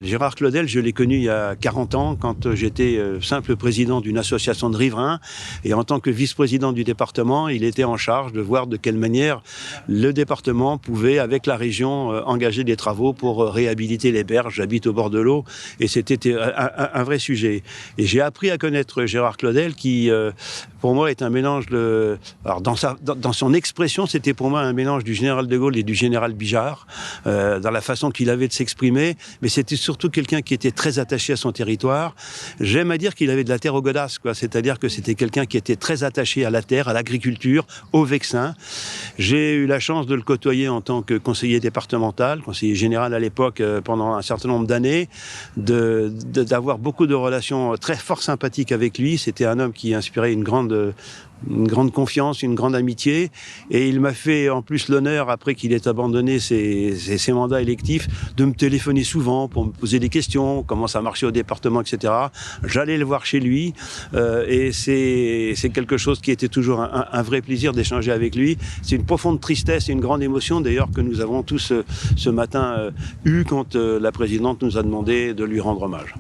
Gérard Claudel, je l'ai connu il y a 40 ans quand j'étais simple président d'une association de riverains et en tant que vice-président du département, il était en charge de voir de quelle manière le département pouvait, avec la région, engager des travaux pour réhabiliter les berges. J'habite au bord de l'eau et c'était un vrai sujet. Et j'ai appris à connaître Gérard Claudel qui, pour moi, est un mélange de... Alors, dans son expression, c'était pour moi un mélange du général de Gaulle et du général Bijard, dans la façon qu'il avait de s'exprimer, mais c'était surtout quelqu'un qui était très attaché à son territoire. J'aime à dire qu'il avait de la terre aux godasses, quoi. C'est-à-dire que c'était quelqu'un qui était très attaché à la terre, à l'agriculture, au Vexin. J'ai eu la chance de le côtoyer en tant que conseiller départemental, conseiller général à l'époque pendant un certain nombre d'années, d'avoir beaucoup de relations très fort sympathiques avec lui. C'était un homme qui inspirait une grande confiance, une grande amitié. Et il m'a fait en plus l'honneur, après qu'il ait abandonné ses mandats électifs, de me téléphoner souvent pour me poser des questions, comment ça marchait au département, etc. J'allais le voir chez lui et c'est quelque chose qui était toujours un vrai plaisir d'échanger avec lui. C'est une profonde tristesse et une grande émotion d'ailleurs que nous avons tous ce matin eu quand la présidente nous a demandé de lui rendre hommage.